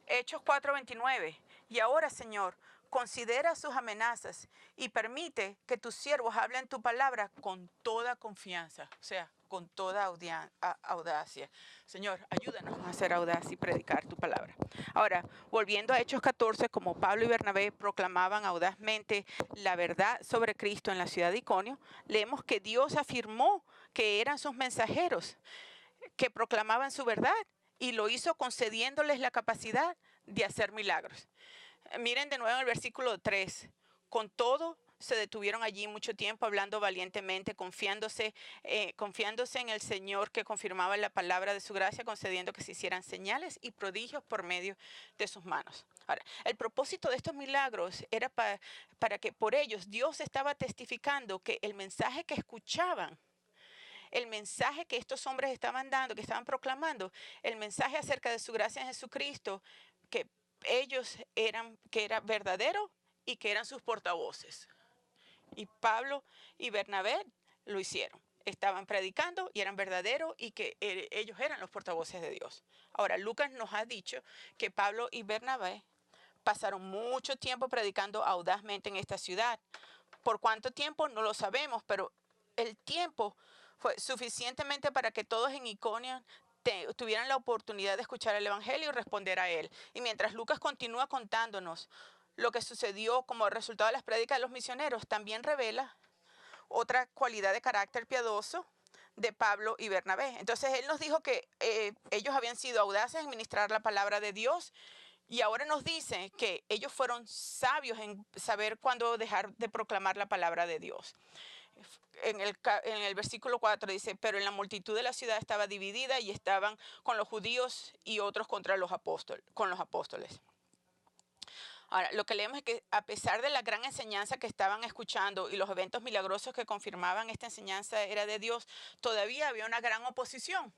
[SPEAKER 1] Hechos 4:29. Y ahora, Señor, considera sus amenazas y permite que tus siervos hablen tu palabra con toda confianza, o sea, con toda audacia. Señor, ayúdanos a ser audaz y predicar tu palabra. Ahora, volviendo a Hechos 14, como Pablo y Bernabé proclamaban audazmente la verdad sobre Cristo en la ciudad de Iconio, leemos que Dios afirmó que eran sus mensajeros que proclamaban su verdad y lo hizo concediéndoles la capacidad de hacer milagros. Miren de nuevo el versículo 3. Con todo, se detuvieron allí mucho tiempo hablando valientemente, confiándose en el Señor que confirmaba la palabra de su gracia, concediendo que se hicieran señales y prodigios por medio de sus manos. Ahora, el propósito de estos milagros era para que por ellos Dios estaba testificando que el mensaje que escuchaban, el mensaje que estos hombres estaban dando, que estaban proclamando, el mensaje acerca de su gracia en Jesucristo, que ellos que era verdadero y que eran sus portavoces. Y Pablo y Bernabé lo hicieron. Estaban predicando y eran verdaderos y que ellos eran los portavoces de Dios. Ahora, Lucas nos ha dicho que Pablo y Bernabé pasaron mucho tiempo predicando audazmente en esta ciudad. ¿Por cuánto tiempo? No lo sabemos, pero el tiempo fue suficientemente para que todos en Iconio tuvieran la oportunidad de escuchar el Evangelio y responder a él. Y mientras Lucas continúa contándonos lo que sucedió como resultado de las prédicas de los misioneros, también revela otra cualidad de carácter piadoso de Pablo y Bernabé. Entonces él nos dijo que ellos habían sido audaces en ministrar la palabra de Dios. Y ahora nos dice que ellos fueron sabios en saber cuándo dejar de proclamar la palabra de Dios. En el versículo 4 dice, pero en la multitud de la ciudad estaba dividida y estaban con los judíos y otros contra los apóstoles. Ahora, lo que leemos es que a pesar de la gran enseñanza que estaban escuchando y los eventos milagrosos que confirmaban esta enseñanza era de Dios, todavía había una gran oposición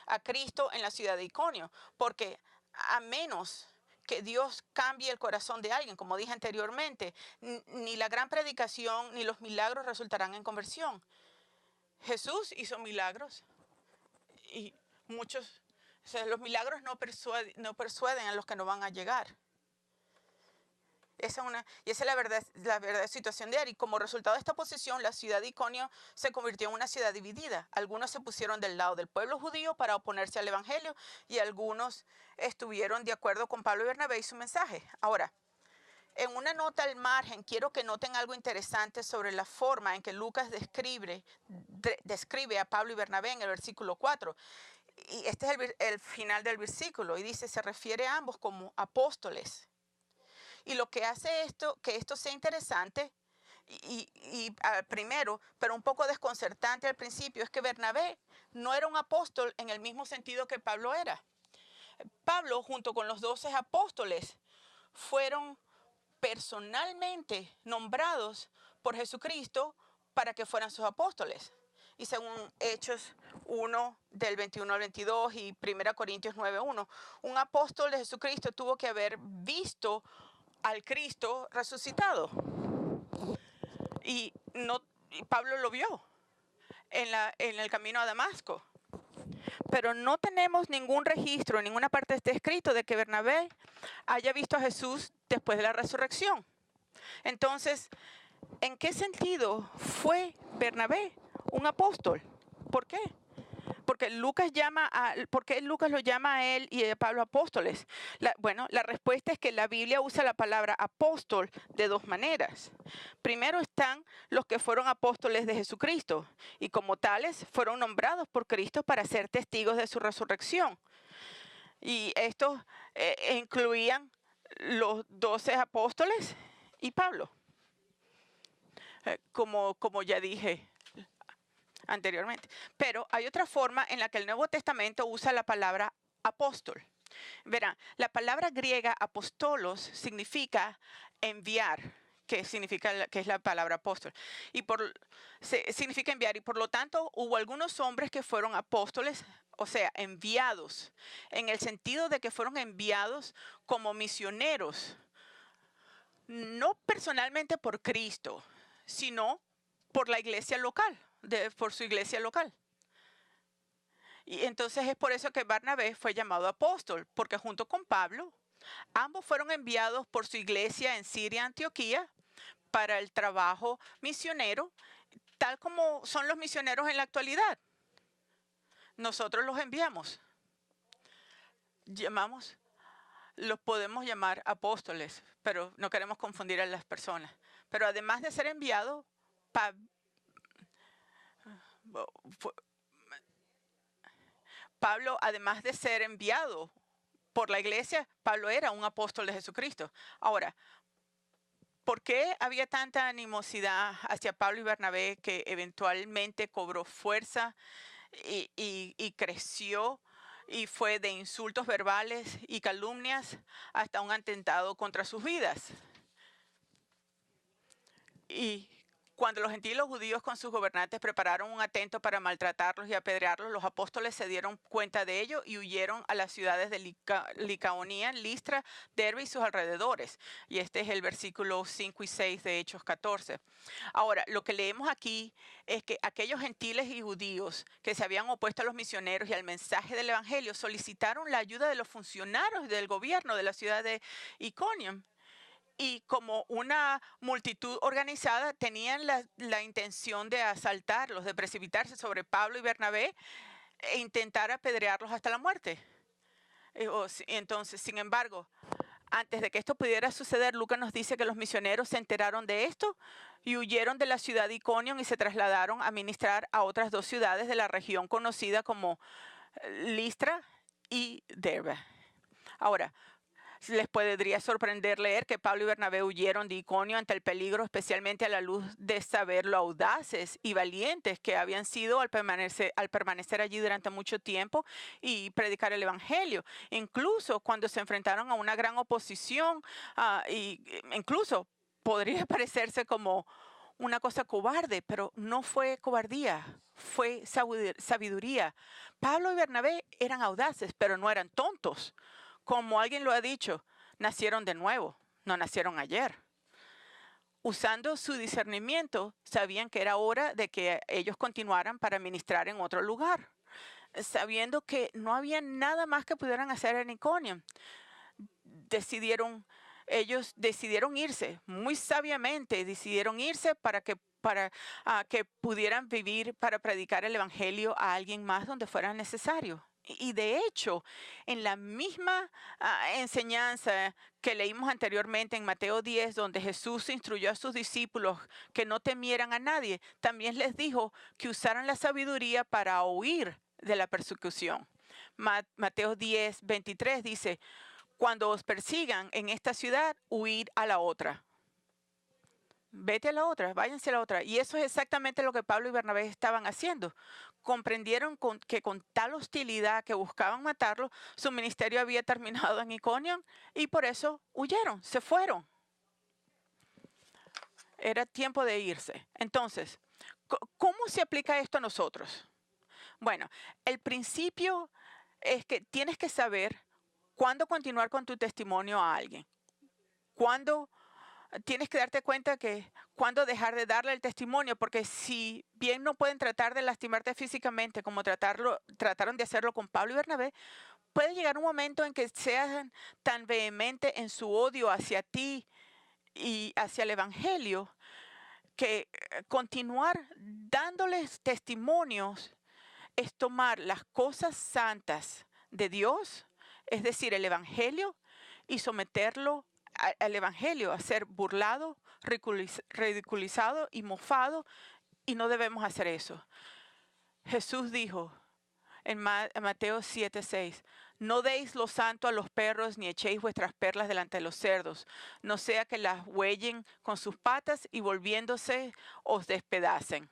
[SPEAKER 1] a Cristo en la ciudad de Iconio, porque a menos que Dios cambie el corazón de alguien, como dije anteriormente, ni la gran predicación ni los milagros resultarán en conversión. Jesús hizo milagros y muchos, o sea, los milagros no persuaden a los que no van a llegar. Esa es la verdadera situación de Ari. Como resultado de esta oposición, la ciudad de Iconio se convirtió en una ciudad dividida. Algunos se pusieron del lado del pueblo judío para oponerse al evangelio y algunos estuvieron de acuerdo con Pablo y Bernabé y su mensaje. Ahora, en una nota al margen, quiero que noten algo interesante sobre la forma en que Lucas describe a Pablo y Bernabé en el versículo 4. y este es el final del versículo, y dice, se refiere a ambos como apóstoles. Y lo que hace que esto sea interesante, primero, pero un poco desconcertante al principio, es que Bernabé no era un apóstol en el mismo sentido que Pablo era. Pablo, junto con los 12 apóstoles, fueron personalmente nombrados por Jesucristo para que fueran sus apóstoles. Y según Hechos 1, del 21 al 22 y 1 Corintios 9:1, un apóstol de Jesucristo tuvo que haber visto al Cristo resucitado. Y Pablo lo vio en el camino a Damasco. Pero no tenemos ningún registro, en ninguna parte está escrito de que Bernabé haya visto a Jesús después de la resurrección. Entonces, ¿en qué sentido fue Bernabé un apóstol? ¿Por qué? Porque Lucas lo llama a él y a Pablo apóstoles. La respuesta es que la Biblia usa la palabra apóstol de dos maneras. Primero están los que fueron apóstoles de Jesucristo y como tales fueron nombrados por Cristo para ser testigos de su resurrección. Y estos incluían los 12 apóstoles y Pablo. Como ya dije anteriormente. Pero hay otra forma en la que el Nuevo Testamento usa la palabra apóstol. Verán, la palabra griega apostolos significa enviar, que es la palabra apóstol. Significa enviar, y por lo tanto hubo algunos hombres que fueron apóstoles, o sea, enviados, en el sentido de que fueron enviados como misioneros, no personalmente por Cristo, sino por la iglesia local, por su iglesia local. Y entonces es por eso que Bernabé fue llamado apóstol, porque junto con Pablo, ambos fueron enviados por su iglesia en Siria, Antioquía, para el trabajo misionero, tal como son los misioneros en la actualidad. Nosotros los enviamos. Los podemos llamar apóstoles, pero no queremos confundir a las personas. Pero además de ser enviado, Pablo, además de ser enviado por la iglesia, Pablo era un apóstol de Jesucristo. Ahora, ¿por qué había tanta animosidad hacia Pablo y Bernabé que eventualmente cobró fuerza y creció y fue de insultos verbales y calumnias hasta un atentado contra sus vidas? Y cuando los gentiles judíos con sus gobernantes prepararon un atento para maltratarlos y apedrearlos, los apóstoles se dieron cuenta de ello y huyeron a las ciudades de Licaonía, Listra, Derbe y sus alrededores. Y este es el versículo 5 y 6 de Hechos 14. Ahora, lo que leemos aquí es que aquellos gentiles y judíos que se habían opuesto a los misioneros y al mensaje del evangelio solicitaron la ayuda de los funcionarios del gobierno de la ciudad de Iconium. Y como una multitud organizada tenían la intención de asaltarlos, de precipitarse sobre Pablo y Bernabé e intentar apedrearlos hasta la muerte. Entonces, sin embargo, antes de que esto pudiera suceder, Lucas nos dice que los misioneros se enteraron de esto y huyeron de la ciudad de Iconium y se trasladaron a ministrar a otras dos ciudades de la región conocida como Listra y Derbe. Ahora, les podría sorprender leer que Pablo y Bernabé huyeron de Iconio ante el peligro, especialmente a la luz de saber lo audaces y valientes que habían sido al permanecer allí durante mucho tiempo y predicar el evangelio. Incluso cuando se enfrentaron a una gran oposición, incluso podría parecerse como una cosa cobarde, pero no fue cobardía, fue sabiduría. Pablo y Bernabé eran audaces, pero no eran tontos. Como alguien lo ha dicho, nacieron de nuevo, no nacieron ayer. Usando su discernimiento, sabían que era hora de que ellos continuaran para ministrar en otro lugar, sabiendo que no había nada más que pudieran hacer en Iconium. Ellos decidieron irse, muy sabiamente decidieron irse para que pudieran vivir para predicar el evangelio a alguien más donde fuera necesario. Y de hecho, en la misma enseñanza que leímos anteriormente en Mateo 10, donde Jesús instruyó a sus discípulos que no temieran a nadie, también les dijo que usaran la sabiduría para huir de la persecución. Mateo 10:23 dice, cuando os persigan en esta ciudad, huid a la otra. Vete a la otra, váyanse a la otra. Y eso es exactamente lo que Pablo y Bernabé estaban haciendo. Comprendieron que con tal hostilidad que buscaban matarlo, su ministerio había terminado en Iconium y por eso huyeron, se fueron. Era tiempo de irse. Entonces, ¿cómo se aplica esto a nosotros? Bueno, el principio es que tienes que saber cuándo continuar con tu testimonio a alguien. Cuándo tienes que darte cuenta que cuándo dejar de darle el testimonio, porque si bien no pueden tratar de lastimarte físicamente como trataron de hacerlo con Pablo y Bernabé, puede llegar un momento en que sean tan vehemente en su odio hacia ti y hacia el Evangelio que continuar dándoles testimonios es tomar las cosas santas de Dios, es decir, el Evangelio, y someterlo al Evangelio, a ser burlado, ridiculizado y mofado, y no debemos hacer eso. Jesús dijo en Mateo 7:6, no deis lo santo a los perros, ni echéis vuestras perlas delante de los cerdos, no sea que las huellen con sus patas y volviéndose os despedacen.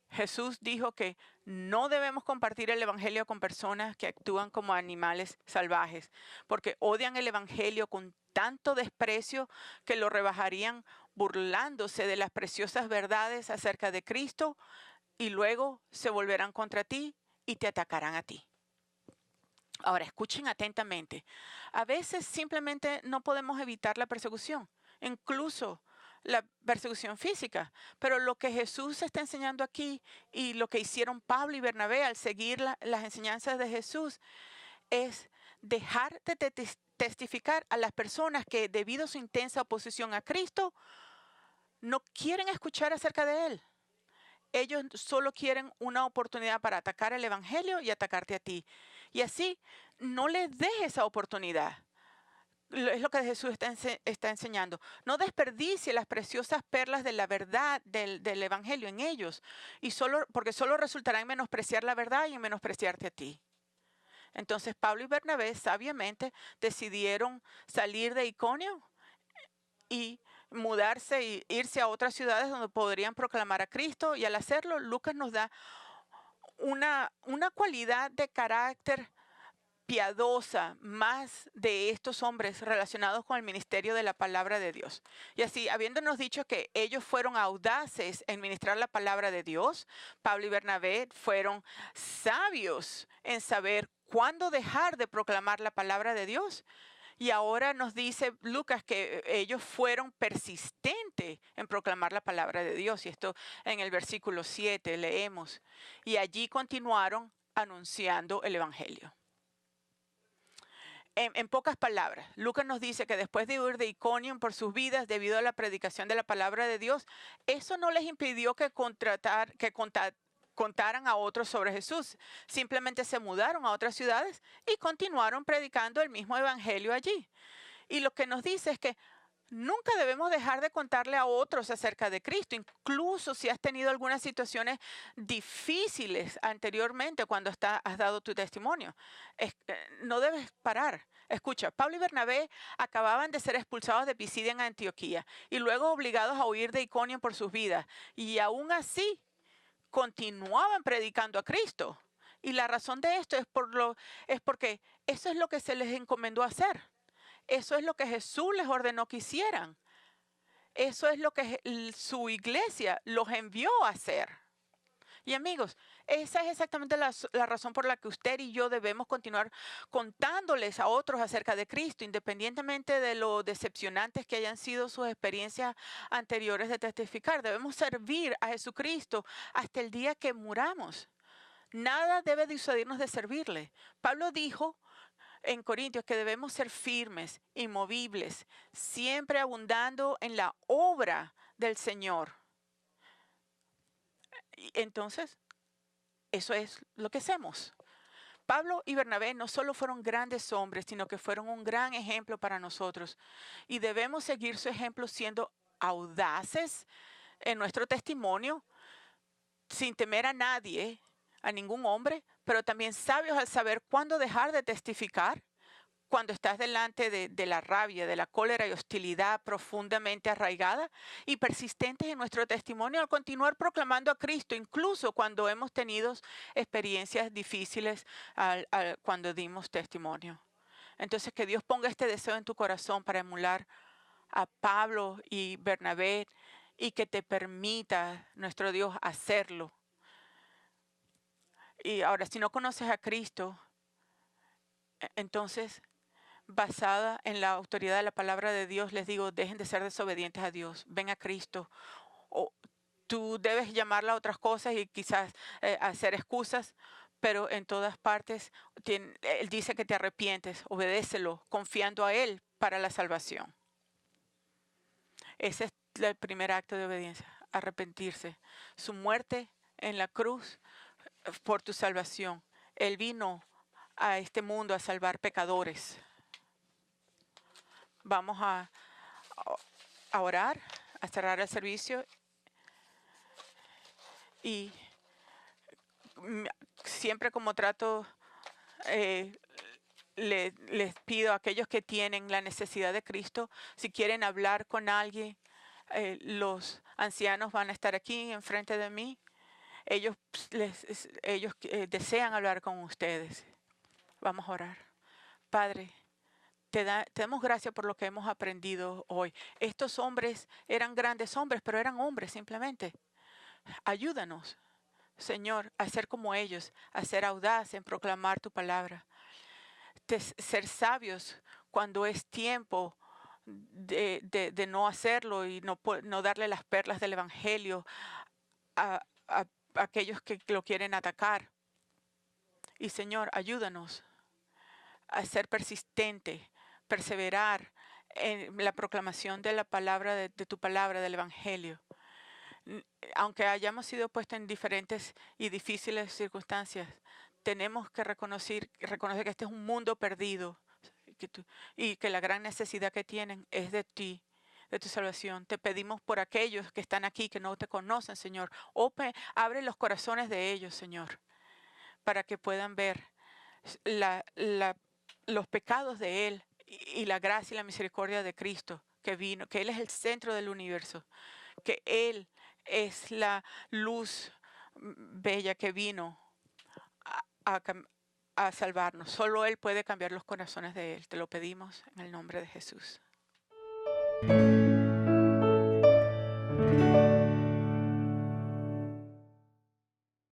[SPEAKER 1] Jesús dijo que no debemos compartir el Evangelio con personas que actúan como animales salvajes, porque odian el Evangelio con tanto desprecio que lo rebajarían burlándose de las preciosas verdades acerca de Cristo y luego se volverán contra ti y te atacarán a ti. Ahora, escuchen atentamente. A veces simplemente no podemos evitar la persecución, incluso la persecución física. Pero lo que Jesús está enseñando aquí y lo que hicieron Pablo y Bernabé al seguir las enseñanzas de Jesús es dejar de testificar a las personas que debido a su intensa oposición a Cristo no quieren escuchar acerca de Él. Ellos solo quieren una oportunidad para atacar el Evangelio y atacarte a ti. Y así, no les dejes esa oportunidad. Es lo que Jesús está enseñando. No desperdicie las preciosas perlas de la verdad del Evangelio en ellos, porque solo resultará en menospreciar la verdad y en menospreciarte a ti. Entonces Pablo y Bernabé sabiamente decidieron salir de Iconio y mudarse e irse a otras ciudades donde podrían proclamar a Cristo. Y al hacerlo, Lucas nos da una cualidad de carácter piadosa más de estos hombres relacionados con el ministerio de la palabra de Dios. Y así, habiéndonos dicho que ellos fueron audaces en ministrar la palabra de Dios, Pablo y Bernabé fueron sabios en saber cuándo dejar de proclamar la palabra de Dios. Y ahora nos dice Lucas que ellos fueron persistentes en proclamar la palabra de Dios. Y esto en el versículo 7 leemos. Y allí continuaron anunciando el Evangelio. En pocas palabras, Lucas nos dice que después de huir de Iconium por sus vidas debido a la predicación de la palabra de Dios, eso no les impidió que contaran a otros sobre Jesús. Simplemente se mudaron a otras ciudades y continuaron predicando el mismo evangelio allí. Y lo que nos dice es que nunca debemos dejar de contarle a otros acerca de Cristo, incluso si has tenido algunas situaciones difíciles anteriormente cuando has dado tu testimonio. No debes parar. Escucha, Pablo y Bernabé acababan de ser expulsados de Pisidia en Antioquía y luego obligados a huir de Iconio por sus vidas. Y aún así continuaban predicando a Cristo. Y la razón de esto es porque eso es lo que se les encomendó hacer. Eso es lo que Jesús les ordenó que hicieran. Eso es lo que su iglesia los envió a hacer. Y amigos, esa es exactamente la razón por la que usted y yo debemos continuar contándoles a otros acerca de Cristo, independientemente de lo decepcionantes que hayan sido sus experiencias anteriores de testificar. Debemos servir a Jesucristo hasta el día que muramos. Nada debe disuadirnos de servirle. Pablo dijo en Corintios que debemos ser firmes, inmovibles, siempre abundando en la obra del Señor. Y entonces, eso es lo que hacemos. Pablo y Bernabé no solo fueron grandes hombres, sino que fueron un gran ejemplo para nosotros. Y debemos seguir su ejemplo siendo audaces en nuestro testimonio, sin temer a nadie, a ningún hombre, pero también sabios al saber cuándo dejar de testificar cuando estás delante de la rabia, de la cólera y hostilidad profundamente arraigada y persistentes en nuestro testimonio al continuar proclamando a Cristo, incluso cuando hemos tenido experiencias difíciles cuando dimos testimonio. Entonces, que Dios ponga este deseo en tu corazón para emular a Pablo y Bernabé y que te permita, nuestro Dios, hacerlo. Y ahora, si no conoces a Cristo, entonces, basada en la autoridad de la palabra de Dios, les digo, dejen de ser desobedientes a Dios, ven a Cristo. O tú debes llamarla a otras cosas y quizás hacer excusas, pero en todas partes Él dice que te arrepientes, obedécelo, confiando a Él para la salvación. Ese es el primer acto de obediencia, arrepentirse. Su muerte en la cruz por tu salvación. Él vino a este mundo a salvar pecadores. Vamos a orar, a cerrar el servicio y siempre como trato, les pido a aquellos que tienen la necesidad de Cristo, si quieren hablar con alguien, los ancianos van a estar aquí enfrente de mí. Ellos desean hablar con ustedes. Vamos a orar. Padre, te damos gracias por lo que hemos aprendido hoy. Estos hombres eran grandes hombres, pero eran hombres simplemente. Ayúdanos, Señor, a ser como ellos, a ser audaz en proclamar tu palabra, ser sabios cuando es tiempo de no hacerlo y no darle las perlas del Evangelio a aquellos que lo quieren atacar. Y Señor, ayúdanos a ser persistente, perseverar en la proclamación de la palabra, de tu palabra, del Evangelio. Aunque hayamos sido puestos en diferentes y difíciles circunstancias, tenemos que reconocer que este es un mundo perdido y que la gran necesidad que tienen es de ti, de tu salvación. Te pedimos por aquellos que están aquí, que no te conocen, Señor. Abre los corazones de ellos, Señor, para que puedan ver los pecados de Él y la gracia y la misericordia de Cristo que vino, que Él es el centro del universo, que Él es la luz bella que vino a, a a salvarnos. Solo Él puede cambiar los corazones de Él. Te lo pedimos en el nombre de Jesús.